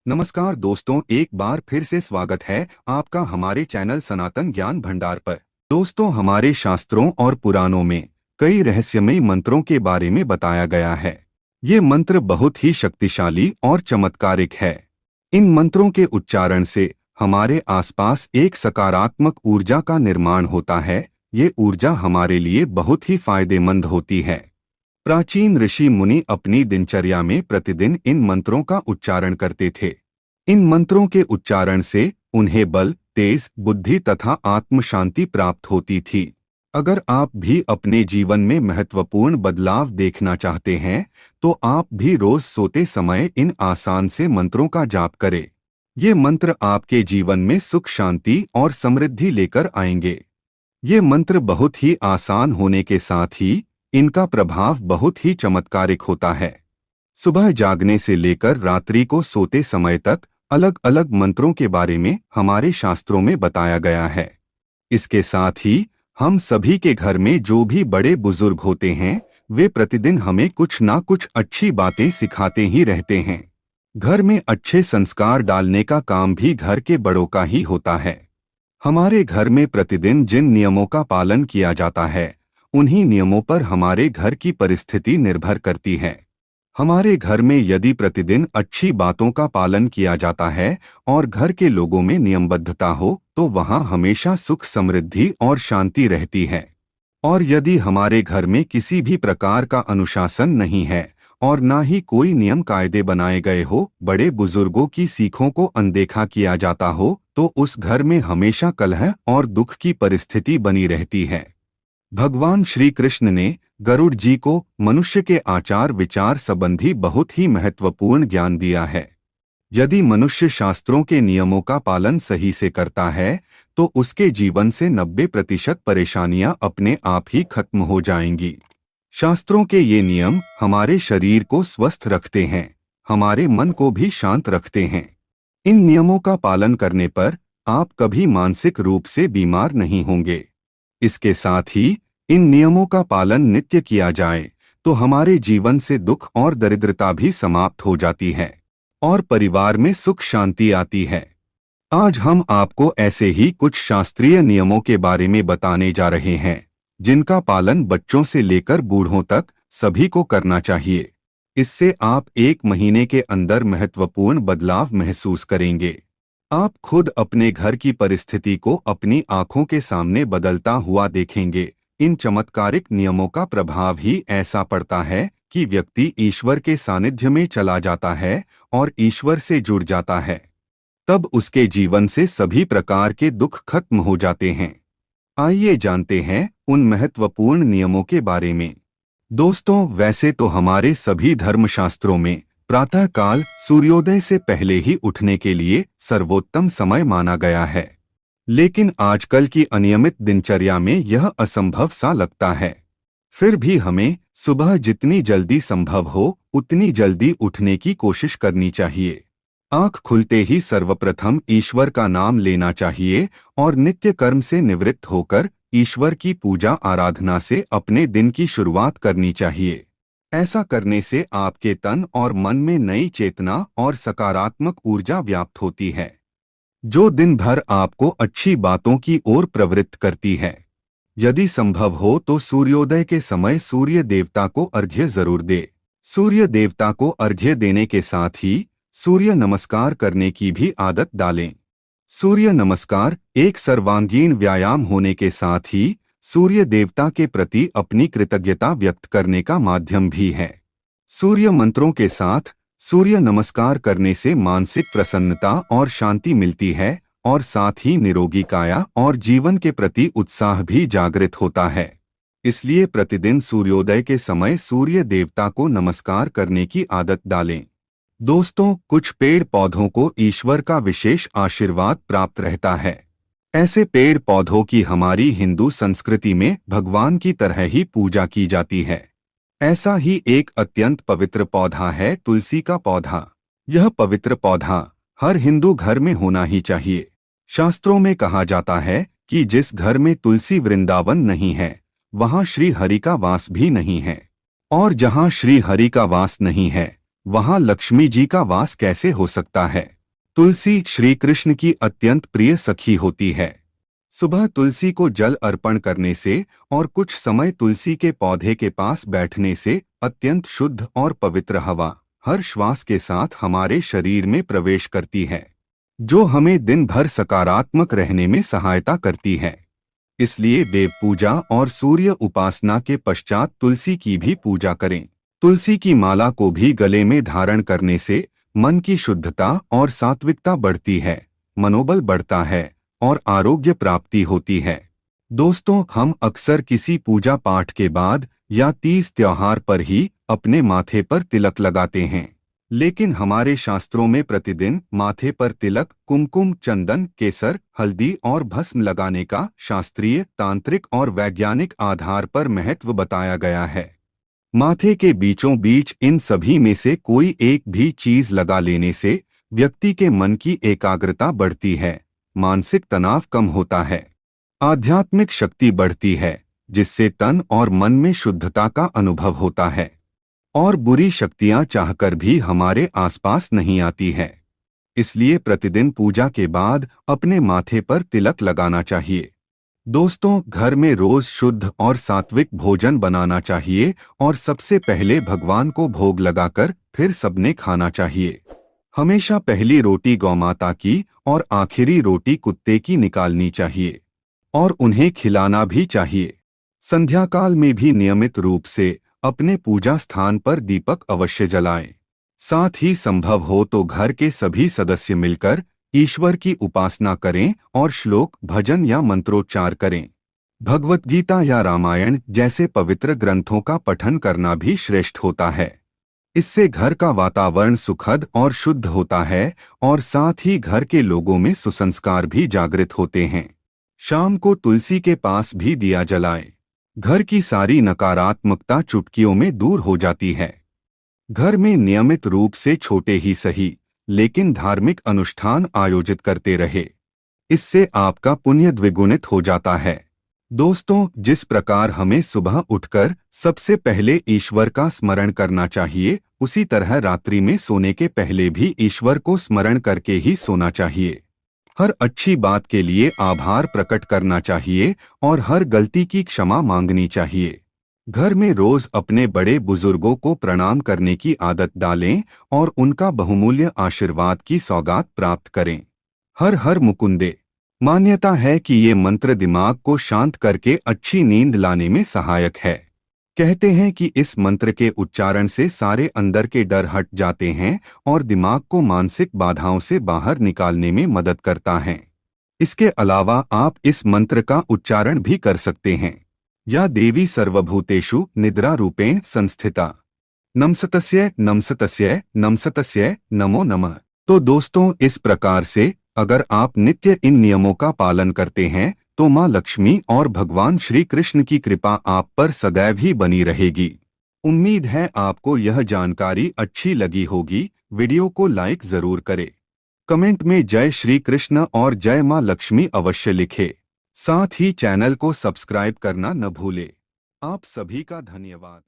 नमस्कार दोस्तों, एक बार फिर से स्वागत है आपका हमारे चैनल सनातन ज्ञान भंडार पर। दोस्तों, हमारे शास्त्रों और पुराणों में कई रहस्यमयी मंत्रों के बारे में बताया गया है। ये मंत्र बहुत ही शक्तिशाली और चमत्कारिक है। इन मंत्रों के उच्चारण से हमारे आसपास एक सकारात्मक ऊर्जा का निर्माण होता है। ये ऊर्जा हमारे लिए बहुत ही फायदेमंद होती है। प्राचीन ऋषि मुनि अपनी दिनचर्या में प्रतिदिन इन मंत्रों का उच्चारण करते थे। इन मंत्रों के उच्चारण से उन्हें बल, तेज बुद्धि तथा आत्म शांति प्राप्त होती थी। अगर आप भी अपने जीवन में महत्वपूर्ण बदलाव देखना चाहते हैं, तो आप भी रोज सोते समय इन आसान से मंत्रों का जाप करें। ये मंत्र आपके जीवन में सुख, शांति और समृद्धि लेकर आएंगे। ये मंत्र बहुत ही आसान होने के साथ ही इनका प्रभाव बहुत ही चमत्कारिक होता है। सुबह जागने से लेकर रात्रि को सोते समय तक अलग अलग मंत्रों के बारे में हमारे शास्त्रों में बताया गया है। इसके साथ ही हम सभी के घर में जो भी बड़े बुजुर्ग होते हैं, वे प्रतिदिन हमें कुछ ना कुछ अच्छी बातें सिखाते ही रहते हैं। घर में अच्छे संस्कार डालने का काम भी घर के बड़ों का ही होता है। हमारे घर में प्रतिदिन जिन नियमों का पालन किया जाता है, उन्हीं नियमों पर हमारे घर की परिस्थिति निर्भर करती है। हमारे घर में यदि प्रतिदिन अच्छी बातों का पालन किया जाता है और घर के लोगों में नियमबद्धता हो, तो वहां हमेशा सुख, समृद्धि और शांति रहती है। और यदि हमारे घर में किसी भी प्रकार का अनुशासन नहीं है और ना ही कोई नियम कायदे बनाए गए हो, बड़े बुजुर्गों की सीखों को अनदेखा किया जाता हो, तो उस घर में हमेशा कलह और दुख की परिस्थिति बनी रहती है। भगवान श्री कृष्ण ने गरुड़ जी को मनुष्य के आचार विचार संबंधी बहुत ही महत्वपूर्ण ज्ञान दिया है। यदि मनुष्य शास्त्रों के नियमों का पालन सही से करता है, तो उसके जीवन से 90% परेशानियां अपने आप ही खत्म हो जाएंगी। शास्त्रों के ये नियम हमारे शरीर को स्वस्थ रखते हैं, हमारे मन को भी शांत रखते हैं। इन नियमों का पालन करने पर आप कभी मानसिक रूप से बीमार नहीं होंगे। इसके साथ ही इन नियमों का पालन नित्य किया जाए तो हमारे जीवन से दुख और दरिद्रता भी समाप्त हो जाती है और परिवार में सुख शांति आती है। आज हम आपको ऐसे ही कुछ शास्त्रीय नियमों के बारे में बताने जा रहे हैं, जिनका पालन बच्चों से लेकर बूढ़ों तक सभी को करना चाहिए। इससे आप 1 महीने के अंदर महत्वपूर्ण बदलाव महसूस करेंगे। आप खुद अपने घर की परिस्थिति को अपनी आंखों के सामने बदलता हुआ देखेंगे। इन चमत्कारिक नियमों का प्रभाव ही ऐसा पड़ता है कि व्यक्ति ईश्वर के सानिध्य में चला जाता है और ईश्वर से जुड़ जाता है। तब उसके जीवन से सभी प्रकार के दुख खत्म हो जाते हैं। आइए जानते हैं उन महत्वपूर्ण नियमों के बारे में। दोस्तों, वैसे तो हमारे सभी धर्मशास्त्रों में प्रातः काल सूर्योदय से पहले ही उठने के लिए सर्वोत्तम समय माना गया है, लेकिन आजकल की अनियमित दिनचर्या में यह असंभव सा लगता है। फिर भी हमें सुबह जितनी जल्दी संभव हो उतनी जल्दी उठने की कोशिश करनी चाहिए। आंख खुलते ही सर्वप्रथम ईश्वर का नाम लेना चाहिए और नित्य कर्म से निवृत्त होकर ईश्वर की पूजा आराधना से अपने दिन की शुरुआत करनी चाहिए। ऐसा करने से आपके तन और मन में नई चेतना और सकारात्मक ऊर्जा व्याप्त होती है, जो दिन भर आपको अच्छी बातों की ओर प्रवृत्त करती है। यदि संभव हो तो सूर्योदय के समय सूर्य देवता को अर्घ्य जरूर दे। सूर्य देवता को अर्घ्य देने के साथ ही सूर्य नमस्कार करने की भी आदत डालें। सूर्य नमस्कार एक सर्वांगीण व्यायाम होने के साथ ही सूर्य देवता के प्रति अपनी कृतज्ञता व्यक्त करने का माध्यम भी है। सूर्य मंत्रों के साथ सूर्य नमस्कार करने से मानसिक प्रसन्नता और शांति मिलती है और साथ ही निरोगी काया और जीवन के प्रति उत्साह भी जागृत होता है। इसलिए प्रतिदिन सूर्योदय के समय सूर्य देवता को नमस्कार करने की आदत डालें। दोस्तों, कुछ पेड़ पौधों को ईश्वर का विशेष आशीर्वाद प्राप्त रहता है। ऐसे पेड़ पौधों की हमारी हिंदू संस्कृति में भगवान की तरह ही पूजा की जाती है। ऐसा ही एक अत्यंत पवित्र पौधा है तुलसी का पौधा। यह पवित्र पौधा हर हिंदू घर में होना ही चाहिए। शास्त्रों में कहा जाता है कि जिस घर में तुलसी वृंदावन नहीं है, वहां श्री हरि का वास भी नहीं है, और जहां श्री हरि का वास नहीं है, वहां लक्ष्मी जी का वास कैसे हो सकता है। तुलसी श्री कृष्ण की अत्यंत प्रिय सखी होती है। सुबह तुलसी को जल अर्पण करने से और कुछ समय तुलसी के पौधे के पास बैठने से अत्यंत शुद्ध और पवित्र हवा हर श्वास के साथ हमारे शरीर में प्रवेश करती है, जो हमें दिन भर सकारात्मक रहने में सहायता करती है। इसलिए देव पूजा और सूर्य उपासना के पश्चात तुलसी की भी पूजा करें। तुलसी की माला को भी गले में धारण करने से मन की शुद्धता और सात्विकता बढ़ती है, मनोबल बढ़ता है और आरोग्य प्राप्ति होती है। दोस्तों, हम अक्सर किसी पूजा पाठ के बाद या तीज त्योहार पर ही अपने माथे पर तिलक लगाते हैं, लेकिन हमारे शास्त्रों में प्रतिदिन माथे पर तिलक, कुमकुम, चंदन, केसर, हल्दी और भस्म लगाने का शास्त्रीय, तांत्रिक और वैज्ञानिक आधार पर महत्व बताया गया है। माथे के बीचों बीच इन सभी में से कोई एक भी चीज लगा लेने से व्यक्ति के मन की एकाग्रता बढ़ती है, मानसिक तनाव कम होता है, आध्यात्मिक शक्ति बढ़ती है, जिससे तन और मन में शुद्धता का अनुभव होता है और बुरी शक्तियां चाहकर भी हमारे आसपास नहीं आती है। इसलिए प्रतिदिन पूजा के बाद अपने माथे पर तिलक लगाना चाहिए। दोस्तों, घर में रोज शुद्ध और सात्विक भोजन बनाना चाहिए और सबसे पहले भगवान को भोग लगाकर फिर सबने खाना चाहिए। हमेशा पहली रोटी गौमाता की और आखिरी रोटी कुत्ते की निकालनी चाहिए और उन्हें खिलाना भी चाहिए। संध्याकाल में भी नियमित रूप से अपने पूजा स्थान पर दीपक अवश्य जलाएं। साथ ही संभव हो तो घर के सभी सदस्य मिलकर ईश्वर की उपासना करें और श्लोक, भजन या मंत्रोच्चार करें। भगवत गीता या रामायण जैसे पवित्र ग्रंथों का पठन करना भी श्रेष्ठ होता है। इससे घर का वातावरण सुखद और शुद्ध होता है और साथ ही घर के लोगों में सुसंस्कार भी जागृत होते हैं। शाम को तुलसी के पास भी दिया जलाएं। घर की सारी नकारात्मकता चुटकियों में दूर हो जाती है। घर में नियमित रूप से छोटे ही सही लेकिन धार्मिक अनुष्ठान आयोजित करते रहे। इससे आपका पुण्य द्विगुणित हो जाता है। दोस्तों, जिस प्रकार हमें सुबह उठकर सबसे पहले ईश्वर का स्मरण करना चाहिए, उसी तरह रात्रि में सोने के पहले भी ईश्वर को स्मरण करके ही सोना चाहिए। हर अच्छी बात के लिए आभार प्रकट करना चाहिए और हर गलती की क्षमा मांगनी चाहिए। घर में रोज अपने बड़े बुजुर्गों को प्रणाम करने की आदत डालें और उनका बहुमूल्य आशीर्वाद की सौगात प्राप्त करें। हर हर मुकुंदे। मान्यता है कि ये मंत्र दिमाग को शांत करके अच्छी नींद लाने में सहायक है। कहते हैं कि इस मंत्र के उच्चारण से सारे अंदर के डर हट जाते हैं और दिमाग को मानसिक बाधाओं से बाहर निकालने में मदद करता है। इसके अलावा आप इस मंत्र का उच्चारण भी कर सकते हैं। या देवी सर्वभूतेषु निद्रा रूपेण संस्थिता, नमस्तस्य नमस्तस्य नमस्तस्य नमो नमः। तो दोस्तों, इस प्रकार से अगर आप नित्य इन नियमों का पालन करते हैं तो माँ लक्ष्मी और भगवान श्री कृष्ण की कृपा आप पर सदैव ही बनी रहेगी। उम्मीद है आपको यह जानकारी अच्छी लगी होगी। वीडियो को लाइक जरूर करें। कमेंट में जय श्री कृष्ण और जय माँ लक्ष्मी अवश्य लिखें। साथ ही चैनल को सब्सक्राइब करना न भूलें। आप सभी का धन्यवाद।